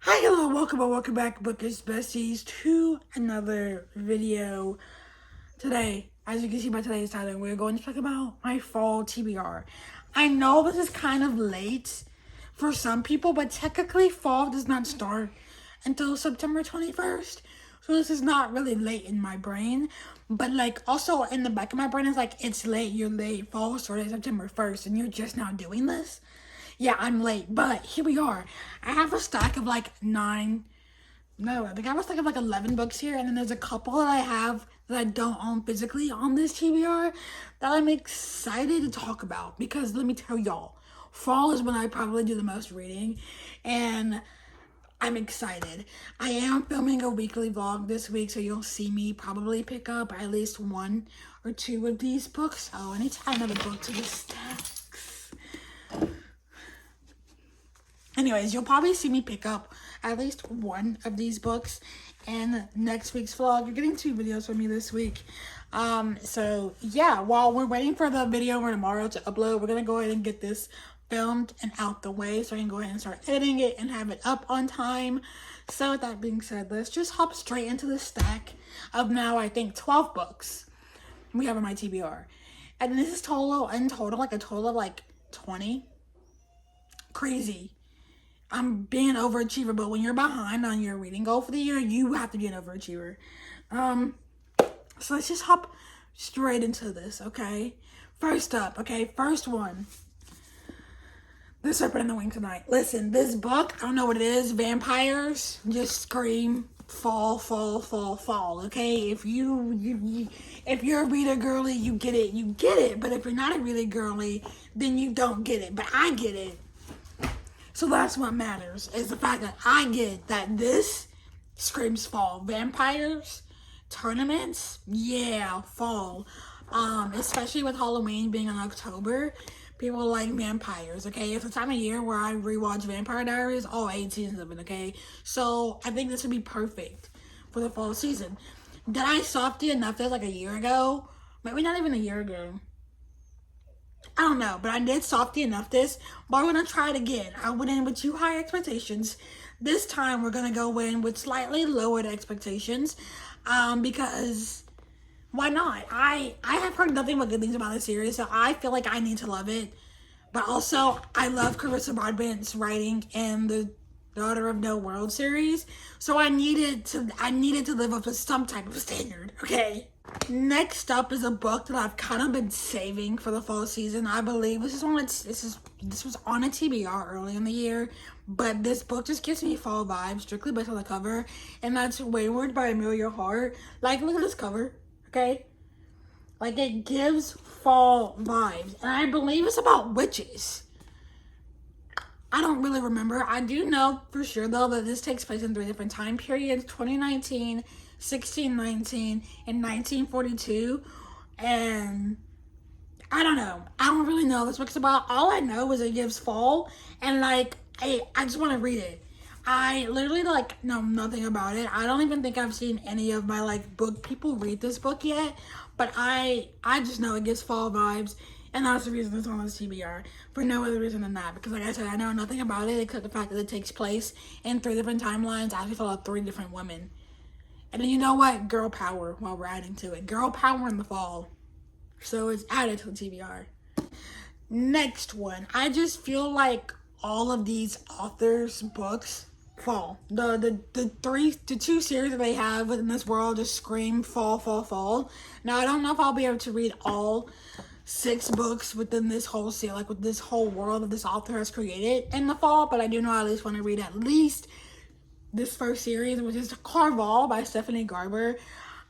Hi, hello, welcome or welcome back, Bookers Besties, to another video. Today, as you can see by today's title, we're going to talk about my fall TBR. I know this is kind of late for some people, but technically fall does not start until September 21st. So this is not really late in my brain, but like also in the back of my brain is like, it's late, you're late, fall started September 1st and you're just now doing this. Yeah, I'm late, but here we are. I have a stack of like I think I have a stack of like 11 books here, and then there's a couple that I have that I don't own physically on this TBR that I'm excited to talk about because let me tell y'all, fall is when I probably do the most reading, and I'm excited. I am filming a weekly vlog this week, so you'll see me probably pick up at least one or two of these books. Oh, I need to add another book to the stacks. Anyways, you'll probably see me pick up at least one of these books in next week's vlog. You're getting 2 videos from me this week. So yeah, while we're waiting for the video for tomorrow to upload, we're gonna go ahead and get this filmed and out the way so I can go ahead and start editing it and have it up on time. So with that being said, let's just hop straight into the stack of now I think 12 books we have on my TBR. And this is in total like a total of like 20. Crazy. I'm being an overachiever, but when you're behind on your reading goal for the year, you have to be an overachiever. So let's just hop straight into this, okay? First up, okay, first one. The Serpent in the Wing Tonight. Listen, this book, I don't know what it is, vampires, just scream, fall, okay? If you're a reader girly, you get it. But if you're not a reader girly, then you don't get it. But I get it. So that's what matters, is the fact that I get that this screams fall. Vampires, tournaments, yeah, fall. Especially with Halloween being in October, people like vampires, okay? It's the time of year where I rewatch Vampire Diaries, all 8 seasons of it, okay? So I think this would be perfect for the fall season. Did I softy enough this like a year ago? Maybe not even a year ago. I don't know, but I did softy enough this, but we're going to try it again. I went in with 2 high expectations. This time we're going to go in with slightly lowered expectations, because why not? I have heard nothing but good things about this series, so I feel like I need to love it. But also, I love Carissa Broadbent's writing in the Daughter of No World series, so I needed to live up to some type of standard, okay? Next up is a book that I've kind of been saving for the fall season. I believe this was on a TBR early in the year, but this book just gives me fall vibes strictly based on the cover, and that's Wayward by Amelia Hart. Like, look at this cover, okay? Like, it gives fall vibes, and I believe it's about witches. I don't really remember. I do know for sure, though, that this takes place in 3 different time periods: 2019, 1619, and 1942. And I don't know. I don't really know what this book's about. All I know is it gives fall, and like, I just want to read it. I literally like know nothing about it. I don't even think I've seen any of my like book people read this book yet, but I just know it gives fall vibes. And that's the reason it's on this TBR, for no other reason than that. Because like I said, I know nothing about it except the fact that it takes place in 3 different timelines. I actually follow 3 different women. And then you know what? Girl power, while we're adding to it. Girl power in the fall. So it's added to the TBR. Next one. I just feel like all of these authors' books fall. The 2 series that they have within this world just scream fall. Now, I don't know if I'll be able to read all 6 books within this whole series, like with this whole world that this author has created in the fall, but I do know I at least want to read at least this first series, which is Carval by Stephanie Garber.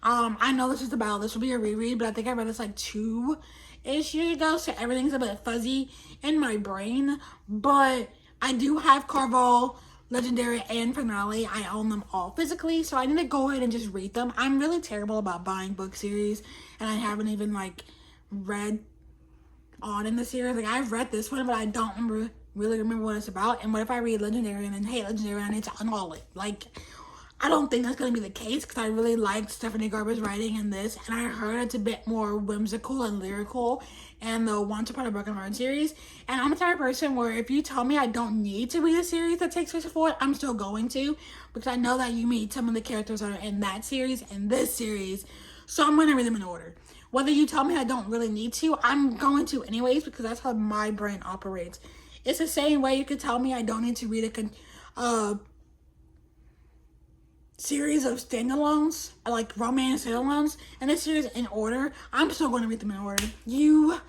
I know this will be a reread, but I think I read this like 2-ish years ago, so everything's a bit fuzzy in my brain, but I do have Carval, Legendary, and Finale. I own them all physically, so I need to go ahead and just read them. I'm really terrible about buying book series, and I haven't even like read on in the series. Like, I've read this one, but I don't really remember what it's about. And what if I read Legendary and then, hey, Legendary, I need to unroll it? Like, I don't think that's going to be the case because I really liked Stephanie Garber's writing in this, and I heard it's a bit more whimsical and lyrical in the Once Upon a Broken Heart series. And I'm the type of person where if you tell me I don't need to read a series that takes place before it, I'm still going to, because I know that you meet some of the characters that are in that series and this series, so I'm going to read them in order. Whether you tell me I don't really need to, I'm going to anyways, because that's how my brain operates. It's the same way you could tell me I don't need to read a series of standalones, like romance standalones, and this series in order. I'm still going to read them in order. Don't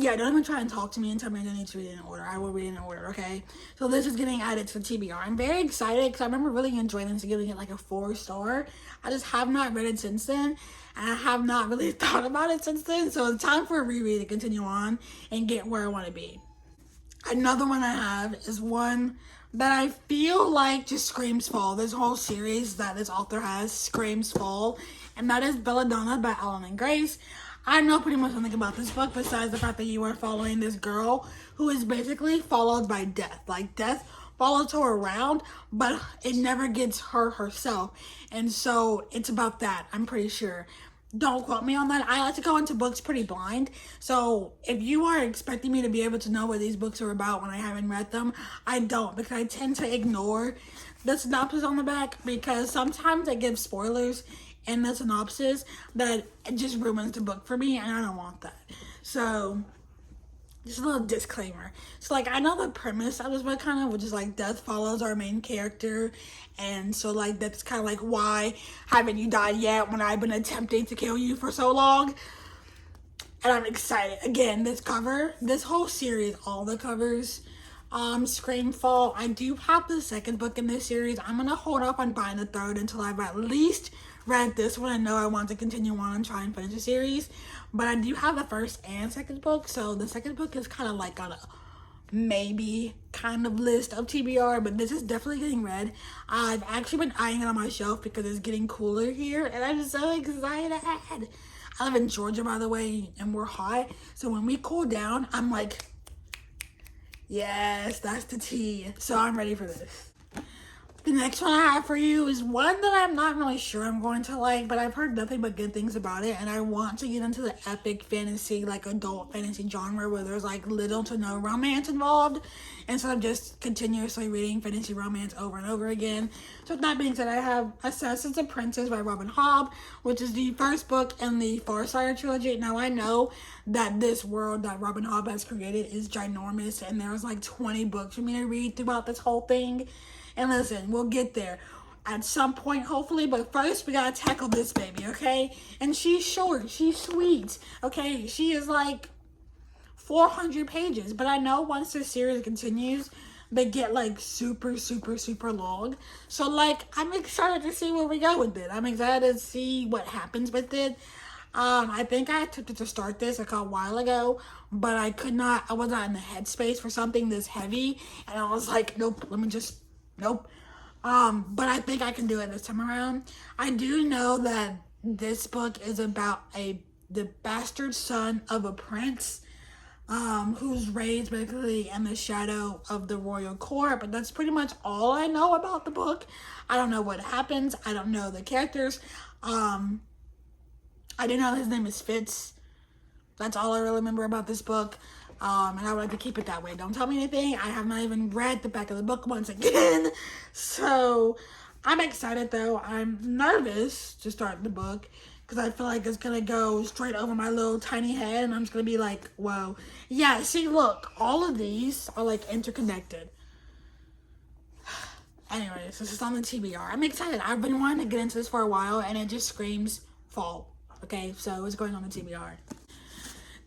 even try and talk to me and tell me I don't need to read it in order. I will read it in order, okay? So this is getting added to the TBR. I'm very excited because I remember really enjoying this and giving it like a 4-star. I just have not read it since then, and I have not really thought about it since then. So it's time for a reread to continue on and get where I want to be. Another one I have is one that I feel like just screams fall. This whole series that this author has screams fall, and that is Belladonna by Ellen and Grace. I know pretty much nothing about this book besides the fact that you are following this girl who is basically followed by death. Like, death follows her around, but it never gets her herself. And so it's about that, I'm pretty sure. Don't quote me on that. I like to go into books pretty blind. So if you are expecting me to be able to know what these books are about when I haven't read them, I don't, because I tend to ignore the synopsis on the back, because sometimes they give spoilers in the synopsis that it just ruins the book for me, and I don't want that. So just a little disclaimer. So, like, I know the premise of this book kind of, which is like death follows our main character, and so like that's kind of like, why haven't you died yet when I've been attempting to kill you for so long? And I'm excited. Again, this whole series, all the covers scream fall. I do have the second book in this series. I'm gonna hold off on buying the third until I've at least read this one. I know I want to continue on and try and finish the series, but I do have the first and second book, so the second book is kind of like on a maybe kind of list of TBR, but this is definitely getting read. I've actually been eyeing it on my shelf because it's getting cooler here, and I'm so excited. I live in Georgia, by the way, and we're hot, so when we cool down, I'm like, yes, that's the tea. So I'm ready for this. The next one I have for you is one that I'm not really sure I'm going to like, but I've heard nothing but good things about it, and I want to get into the epic fantasy, like adult fantasy genre where there's like little to no romance involved, instead of just continuously reading fantasy romance over and over again. So with that being said, I have Assassin's Apprentice by Robin Hobb, which is the first book in the Farsighted trilogy. Now I know that this world that Robin Hobb has created is ginormous, and there's like 20 books for me to read throughout this whole thing. And listen, we'll get there at some point, hopefully. But first, we gotta tackle this baby, okay? And she's short. She's sweet, okay? She is like 400 pages. But I know once the series continues, they get like super, super, super long. So, like, I'm excited to see where we go with it. I'm excited to see what happens with it. I think I attempted to start this like a while ago, but I was not in the headspace for something this heavy. And I was like, nope, nope. But I think I can do it this time around. I do know that this book is about the bastard son of a prince, who's raised basically in the shadow of the royal court, but that's pretty much all I know about the book. I don't know what happens. I don't know the characters. I do know his name is Fitz. That's all I really remember about this book. And I would like to keep it that way. Don't tell me anything. I have not even read the back of the book once again. So, I'm excited though. I'm nervous to start the book because I feel like it's going to go straight over my little tiny head, and I'm just going to be like, whoa. Yeah, see, look. All of these are like interconnected. Anyways, this is on the TBR. I'm excited. I've been wanting to get into this for a while, and it just screams fall. Okay, so it's going on the TBR.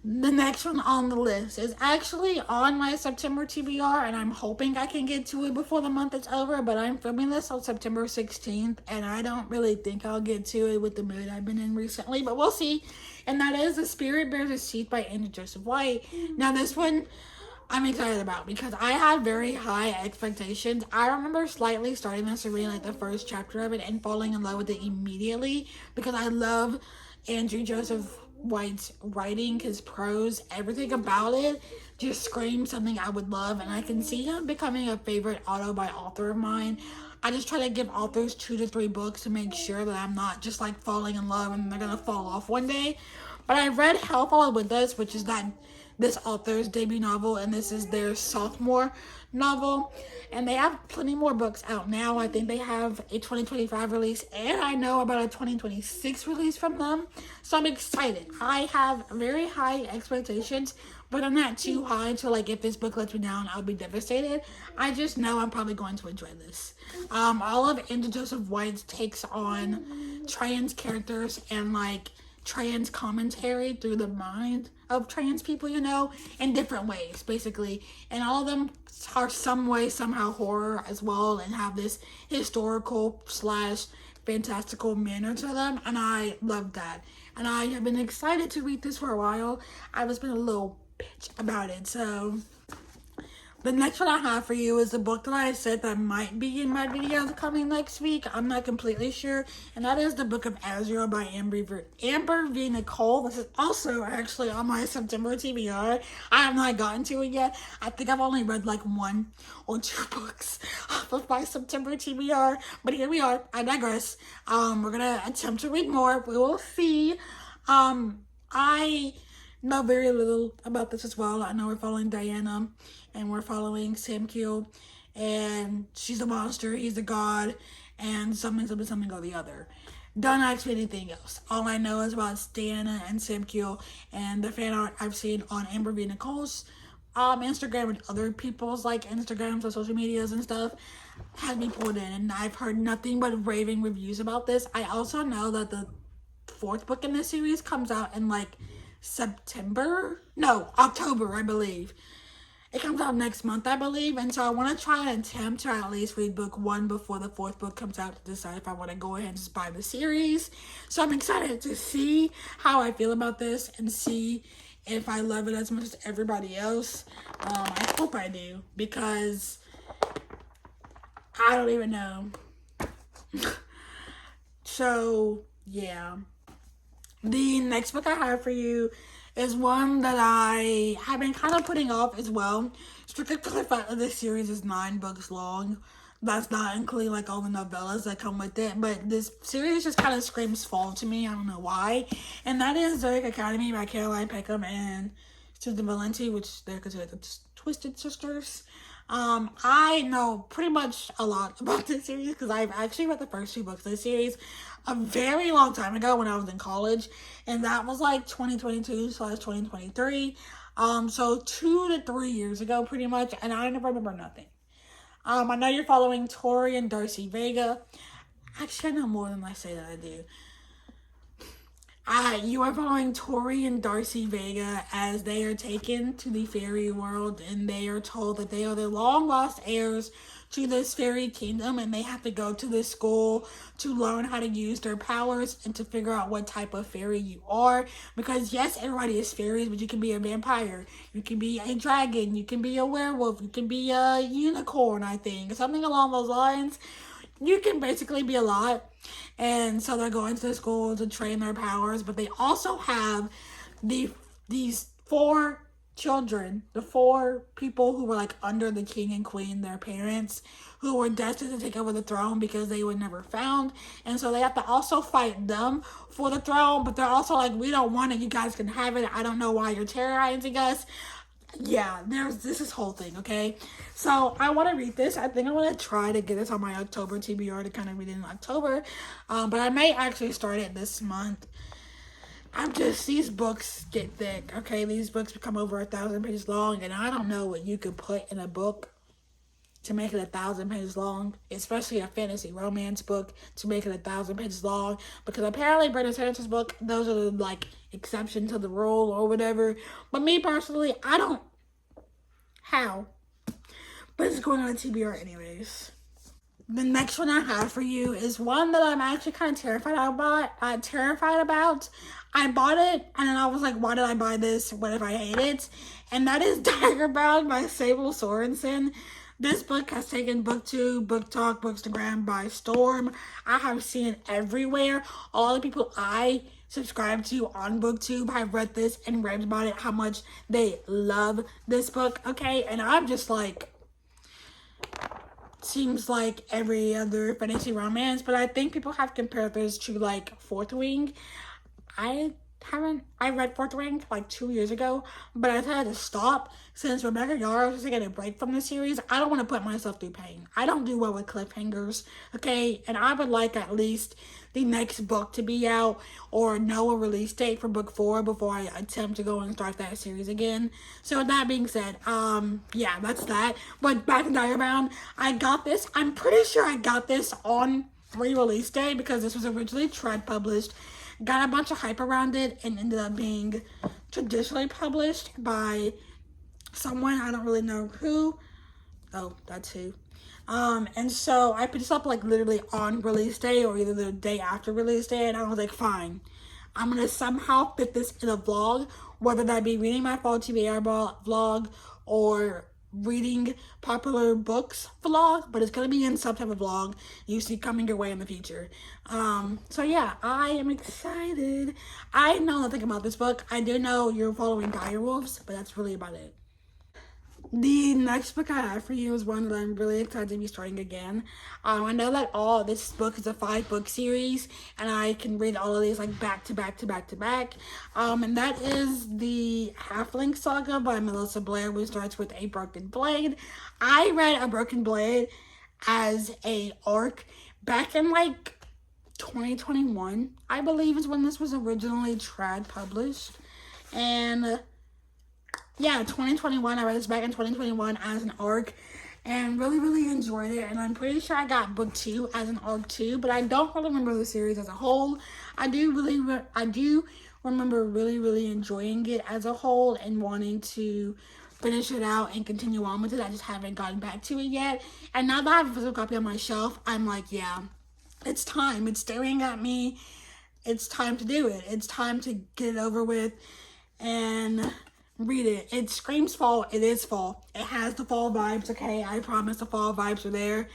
The next one on the list is actually on my September TBR, and I'm hoping I can get to it before the month is over, but I'm filming this on September 16th, and I don't really think I'll get to it with the mood I've been in recently, but we'll see. And that is The Spirit Bears Its Teeth by Andrew Joseph White. Now, this one I'm excited about because I had very high expectations. I remember slightly starting this and reading like the first chapter of it and falling in love with it immediately because I love Andrew Joseph White's writing, his prose, everything about it just screams something I would love, and I can see him becoming a favorite author of mine. I just try to give authors 2 to 3 books to make sure that I'm not just like falling in love and they're gonna fall off one day. But I read Hell Followed With Us, which is this author's debut novel, and this is their sophomore novel. And they have plenty more books out now. I think they have a 2025 release, and I know about a 2026 release from them. So I'm excited. I have very high expectations, but I'm not too high to like if this book lets me down, I'll be devastated. I just know I'm probably going to enjoy this. All of Andrew Joseph White's takes on trans characters and like trans commentary through the mind of trans people, in different ways, basically. And all of them are some way, somehow horror as well, and have this historical / fantastical manner to them. And I love that. And I have been excited to read this for a while. I've just been a little bitch about it. So the next one I have for you is a book that I said that might be in my videos coming next week. I'm not completely sure. And that is the Book of Azrael by Amber V. Nicole. This is also actually on my September TBR. I have not gotten to it yet. I think I've only read like 1 or 2 books of my September TBR. But here we are. I digress. We're going to attempt to read more. We will see. I know very little about this as well. I know we're following Diana and we're following Sam Keel, and she's a monster, he's a god, and something or the other. Don't ask me anything else. All I know is about Diana and Sam Keel, and the fan art I've seen on Amber V. Nicole's Instagram and other people's like Instagrams or social medias and stuff has me pulled in, and I've heard nothing but raving reviews about this. I also know that the 4th book in this series comes out in like October, I believe. It comes out next month, I believe, and so I want to try and attempt to at least read book 1 before the 4th book comes out to decide if I want to go ahead and just buy the series. So I'm excited to see how I feel about this and see if I love it as much as everybody else. I hope I do, because I don't even know. So, yeah. The next book I have for you is one that I have been kind of putting off as well. Strictly because the fact that this series is 9 books long. That's not including like all the novellas that come with it. But this series just kind of screams fall to me. I don't know why. And that is Zodiac Academy by Caroline Peckham and Susan Valenti, which they're considered the Twisted Sisters. I know pretty much a lot about this series because I've actually read the first 2 books of this series a very long time ago when I was in college, and that was like 2022/2023. So 2 to 3 years ago, pretty much, and I never remember nothing. I know you're following Tori and Darcy Vega. Actually, I know more than I say that I do. You are following Tori and Darcy Vega as they are taken to the fairy world, and they are told that they are the long lost heirs to this fairy kingdom, and they have to go to this school to learn how to use their powers and to figure out what type of fairy you are. Because yes, everybody is fairies, but you can be a vampire, you can be a dragon, you can be a werewolf, you can be a unicorn, I think, something along those lines. You can basically be a lot. And so they're going to the school to train their powers, but they also have these 4 children, the 4 people who were like under the king and queen, their parents, who were destined to take over the throne because they were never found. And so they have to also fight them for the throne, but they're also like, we don't want it, you guys can have it, I don't know why you're terrorizing us. Yeah, there's this whole thing, okay? So I want to read this. I think I want to try to get this on my October TBR to kind of read it in October. But I may actually start it this month. These books get thick, okay? These books become over 1,000 pages long, and I don't know what you could put in a book to make it 1,000 pages long, especially a fantasy romance book to make it 1,000 pages long, because apparently Brandon Sanderson's book, those are the like exception to the rule or whatever. But me personally, I don't. How? But it's going on a TBR anyways. The next one I have for you is one that I'm actually kind of terrified about. I bought it, and then I was like, why did I buy this? What if I hate it? And that is Dagger Bound by Sable Sorensen. This book has taken BookTube, BookTok, Bookstagram by storm. I have seen it everywhere. All the people I subscribe to on BookTube have read this and raved about it, how much they love this book, okay? And I'm just like, seems like every other fantasy romance, but I think people have compared this to like Fourth Wing. I I read Fourth Wing like 2 years ago, but I decided to stop since Rebecca Yarros is taking a break from the series. I don't want to put myself through pain. I don't do well with cliffhangers, okay? And I would like at least the next book to be out or know a release date for book 4 before I attempt to go and start that series again. So with that being said, yeah, that's that. But back to Diabound, I got this. I'm pretty sure I got this on re-release day because this was originally trad published, got a bunch of hype around it, and ended up being traditionally published by someone, I don't really know who. Oh, that's who. And so I picked this up like literally on release day or either the day after release day, and I was like, fine, I'm gonna somehow fit this in a vlog, whether that be reading my Fall TBR vlog or reading popular books vlog, but it's gonna be in some type of vlog you see coming your way in the future. So yeah, I am excited. I know nothing about this book. I do know you're following direwolves, but that's really about it. The next book I have for you is one that I'm really excited to be starting again. I know that this book is a 5-book series, and I can read all of these like back to back to back to back. And that is the Halfling Saga by Melissa Blair, which starts with A Broken Blade. I read A Broken Blade as a arc back in like 2021, I believe is when this was originally trad published. And yeah, 2021. I read this back in 2021 as an arc and really, really enjoyed it. And I'm pretty sure I got book 2 as an arc too, but I don't really remember the series as a whole. I do remember really, really enjoying it as a whole and wanting to finish it out and continue on with it. I just haven't gotten back to it yet. And now that I have a physical copy on my shelf, I'm like, yeah, it's time. It's staring at me. It's time to do it. It's time to get it over with and read it. It screams fall. It is fall. It has the fall vibes, okay? I promise the fall vibes are there.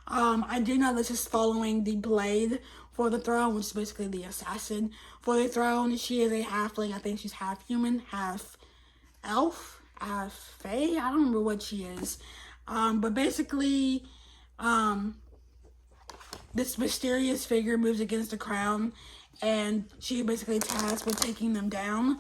I do know this is following the Blade for the Throne, which is basically the assassin for the throne. She is a halfling. I think she's half human, half elf, half fae. I don't remember what she is. But basically, this mysterious figure moves against the crown, and she basically tasked with taking them down.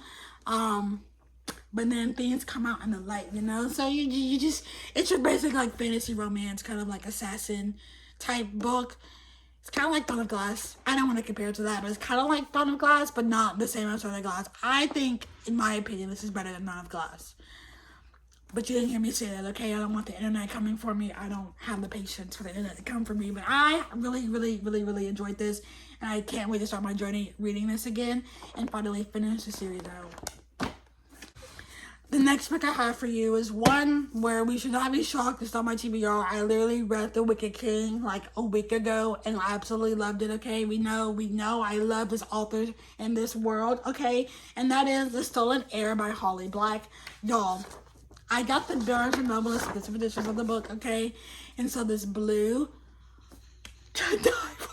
But then things come out in the light, you know? So you just, it's your basic like fantasy romance, kind of like assassin type book. It's kind of like Dawn of Glass. I don't want to compare it to that, but it's kind of like Dawn of Glass, but not the same as Dawn of Glass. I think, in my opinion, this is better than Dawn of Glass. But you didn't hear me say that, okay? I don't want the internet coming for me. I don't have the patience for the internet to come for me. But I really, really, really, really enjoyed this. And I can't wait to start my journey reading this again and finally finish the series out. The next book I have for you is one where we should not be shocked to start my TBR. I literally read The Wicked King like a week ago and I absolutely loved it, okay? We know I love this author in this world, okay? And that is The Stolen Heir by Holly Black. Y'all, I got the Barnes & Noble exclusive editions of the book, okay? And so this blue, to die for,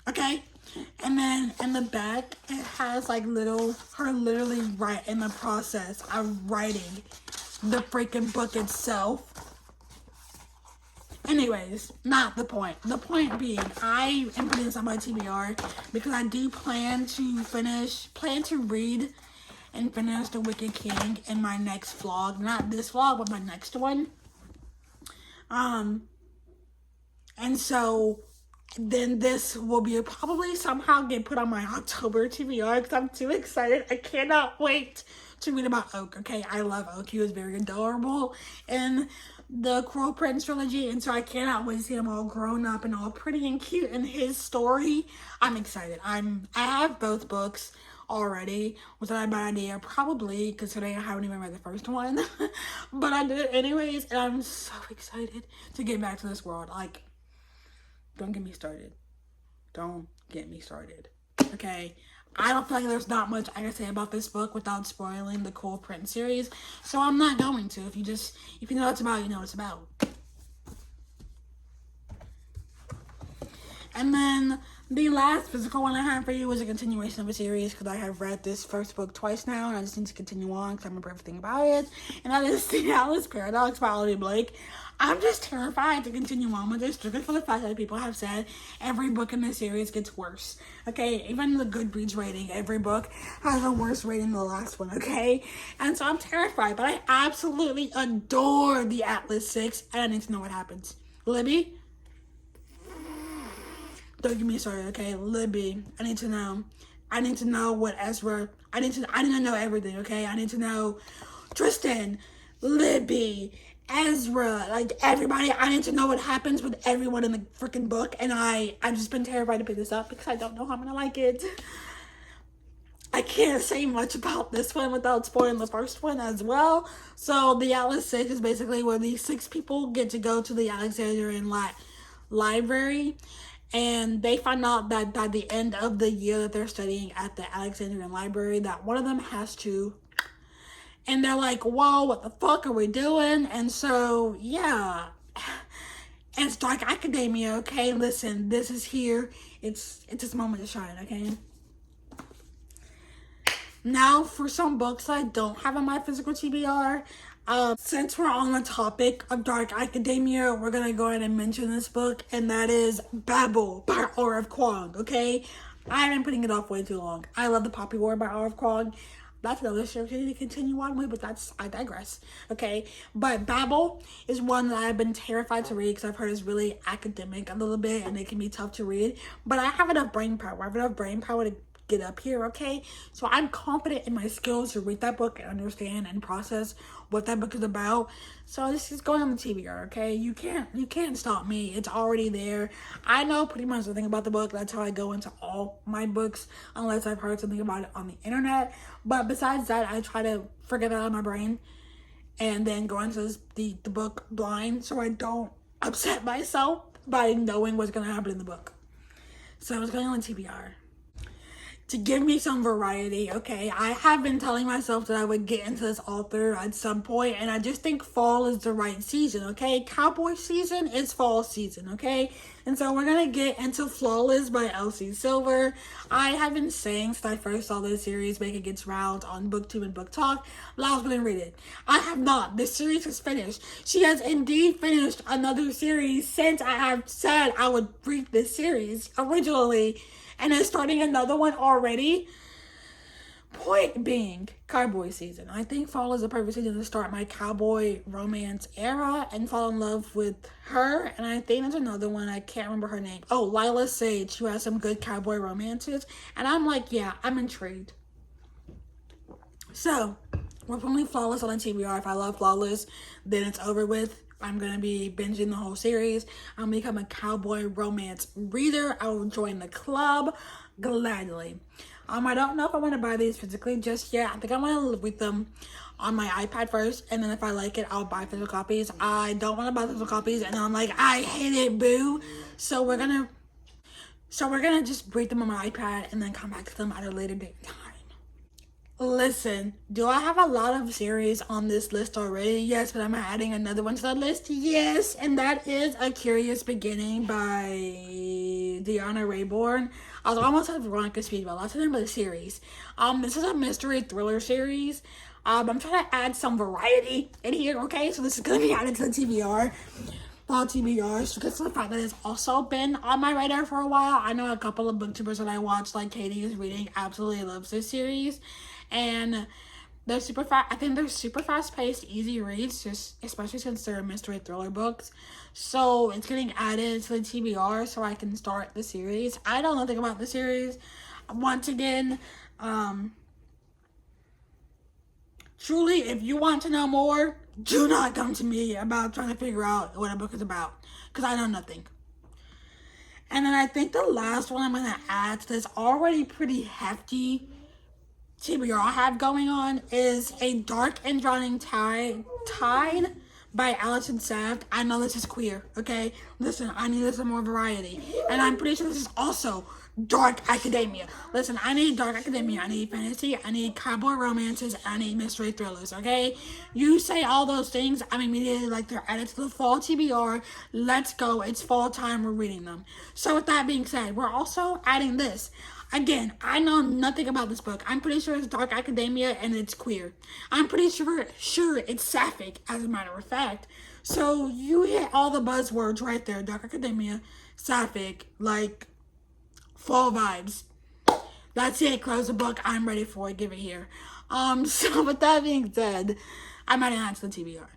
okay? And then in the back, it has like her literally right in the process of writing the freaking book itself. Anyways, not the point. The point being, I am putting this on my TBR because I do plan to read and finish The Wicked King in my next vlog. Not this vlog, but my next one. And so then this will be probably somehow get put on my October TBR because I'm too excited. I cannot wait to read about Oak, okay? I love Oak. He was very adorable in the Cruel Prince trilogy, and so I cannot wait to see him all grown up and all pretty and cute in his story. I'm excited. I have both books already. Was that a bad idea? Probably, considering I haven't even read the first one. But I did it anyways, and I'm so excited to get back to this world. Like, don't get me started. Don't get me started. Okay? I don't feel like there's not much I can say about this book without spoiling the Cruel Prince series. So I'm not going to. If you know what it's about, you know what it's about. And then The last physical one I have for you was a continuation of a series because I have read this first book twice now and I just need to continue on because I remember everything about it. And that is The Alice Paradox by Olivia Blake. I'm just terrified to continue on with this strictly for the fact that people have said every book in this series gets worse. Okay, even the Goodreads rating, every book has a worse rating than the last one, okay? And so I'm terrified, but I absolutely adore the Atlas 6 and I need to know what happens. Libby? Don't get me started, okay? Libby, I need to know. I need to know what Ezra. I need to know everything, okay? I need to know Tristan, Libby, Ezra, like everybody. I need to know what happens with everyone in the freaking book, and I've just been terrified to pick this up because I don't know how I'm gonna like it. I can't say much about this one without spoiling the first one as well. So the Alice 6 is basically where these 6 people get to go to the Alexandrian library, and they find out that by the end of the year that they're studying at the Alexandrian library that one of them has to, and they're like, whoa, what the fuck are we doing? And so yeah, and it's dark academia. Okay, listen, this is here. It's this moment to shine. Okay, now for some books I don't have on my physical TBR. Since we're on the topic of dark academia, we're gonna go ahead and mention this book, and that is Babel by R.F. Kuang. Okay, I've been putting it off way too long. I love The Poppy War by R.F. Kuang. That's another series to continue on with, but I digress. Okay, but Babel is one that I've been terrified to read because I've heard it's really academic a little bit and it can be tough to read. But I have enough brain power. I have enough brain power to get up here, okay? So I'm confident in my skills to read that book and understand and process what that book is about. So this is going on the TBR, okay? You can't stop me. It's already there. I know pretty much everything about the book. That's how I go into all my books, unless I've heard something about it on the internet. But besides that, I try to forget that out of my brain and then go into the book blind so I don't upset myself by knowing what's going to happen in the book. So it's going on the TBR. To give me some variety, okay? I have been telling myself that I would get into this author at some point, and I just think fall is the right season, okay? Cowboy season is fall season, okay? And so we're gonna get into Flawless by Elsie Silver. I have been saying since I first saw this series make it gets round on BookTube and Book Talk, but I was gonna read it. I have not. This series is finished. She has indeed finished another series since I have said I would read this series originally, and is starting another one already. Point being, cowboy season. I think fall is the perfect season to start my cowboy romance era and fall in love with her. And I think there's another one, I can't remember her name. Oh, Lila Sage, who has some good cowboy romances. And I'm like, yeah, I'm intrigued. So, we're putting Flawless on the TBR. If I love Flawless, then it's over with. I'm going to be binging the whole series. I'm going to become a cowboy romance reader. I will join the club gladly. I don't know if I want to buy these physically just yet. I think I want to read them on my iPad first, and then if I like it, I'll buy physical copies. I don't want to buy physical copies, and I'm like, I hate it, boo. So we're gonna just read them on my iPad and then come back to them at a later date time. Listen, do I have a lot of series on this list already? Yes, but I'm adding another one to the list. Yes, and that is A Curious Beginning by Deanna Raybourn. I was almost at Veronica Speed, but lots of them by the series. This is a mystery thriller series. I'm trying to add some variety in here, okay? So this is gonna be added to the TBR. Fall TBR, because of the fact that it's also been on my radar for a while. I know a couple of booktubers that I watch, like Katie is reading, absolutely loves this series. And they're super fast. I think they're super fast-paced, easy reads, just especially since they're mystery thriller books. So it's getting added to the TBR so I can start the series. I don't know nothing about the series. Once again, truly, if you want to know more, do not come to me about trying to figure out what a book is about, because I know nothing. And then I think the last one I'm going to add to this already pretty hefty TBR I have going on is A Dark and Drowning Tide by Alison Saft. I know this is queer, okay? Listen, I need some more variety. And I'm pretty sure this is also dark academia. Listen, I need dark academia. I need fantasy. I need cowboy romances. I need mystery thrillers, okay? You say all those things, I'm immediately like, they're added to the fall TBR. Let's go. It's fall time. We're reading them. So with that being said, we're also adding this. Again, I know nothing about this book. I'm pretty sure it's dark academia and it's queer. I'm pretty sure it's sapphic, as a matter of fact. So you hit all the buzzwords right there. Dark academia, sapphic, like fall vibes. That's it. Close the book. I'm ready for it. Give it here. So with that being said, I'm adding that to the TBR.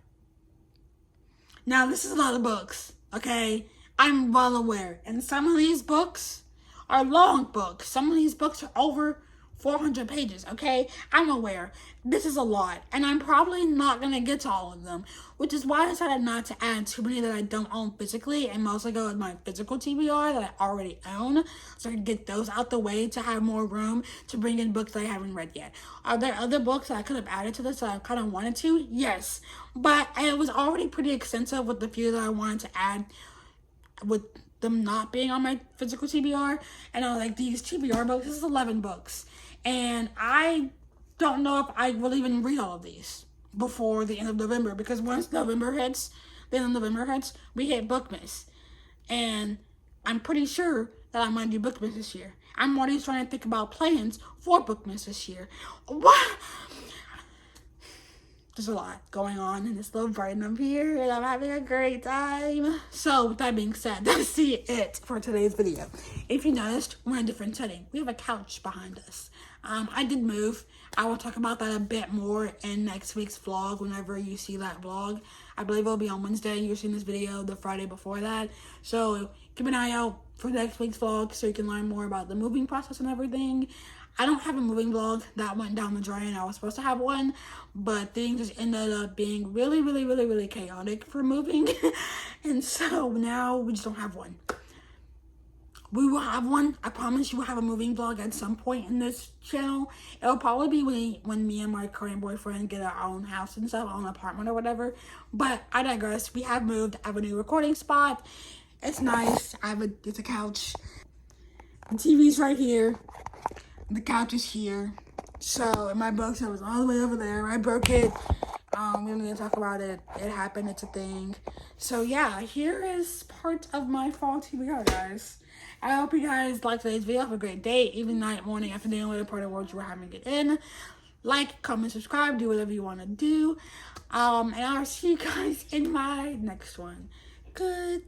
Now this is a lot of books, okay? I'm well aware. And some of these books are long books. Some of these books are over 400 pages, okay? I'm aware. This is a lot. And I'm probably not going to get to all of them, which is why I decided not to add too many that I don't own physically and mostly go with my physical TBR that I already own so I can get those out the way to have more room to bring in books that I haven't read yet. Are there other books that I could have added to this that I kind of wanted to? Yes. But it was already pretty extensive with the few that I wanted to add with them not being on my physical TBR. And I was like, these TBR books, this is 11 books. And I don't know if I will even read all of these before the end of November, because once November hits, the end of November hits, we hit Bookmas. And I'm pretty sure that I'm going to do Bookmas this year. I'm already trying to think about plans for Bookmas this year. What? There's a lot going on in this little Brighton up here, and I'm having a great time. So, with that being said, that's it for today's video. If you noticed, we're in a different setting. We have a couch behind us. I did move. I will talk about that a bit more in next week's vlog, whenever you see that vlog. I believe it'll be on Wednesday. You're seeing this video the Friday before that. So, keep an eye out for next week's vlog so you can learn more about the moving process and everything. I don't have a moving vlog. That went down the drain. I was supposed to have one, but things just ended up being really chaotic for moving. And so now we just don't have one. We will have one. I promise you we'll have a moving vlog at some point in this channel. It'll probably be when me and my current boyfriend get our own house and stuff, our own apartment or whatever. But I digress. We have moved. I have a new recording spot. It's nice. It's a couch. The TV's right here. The couch is here. So, my bookshelf was all the way over there. I broke it. We don't need to talk about it. It happened. It's a thing. So, yeah. Here is part of my fall TBR, guys. I hope you guys liked today's video. Have a great day, evening, night, morning, afternoon, whatever part of the world you were having it in. Like, comment, subscribe. Do whatever you want to do. And I'll see you guys in my next one. Good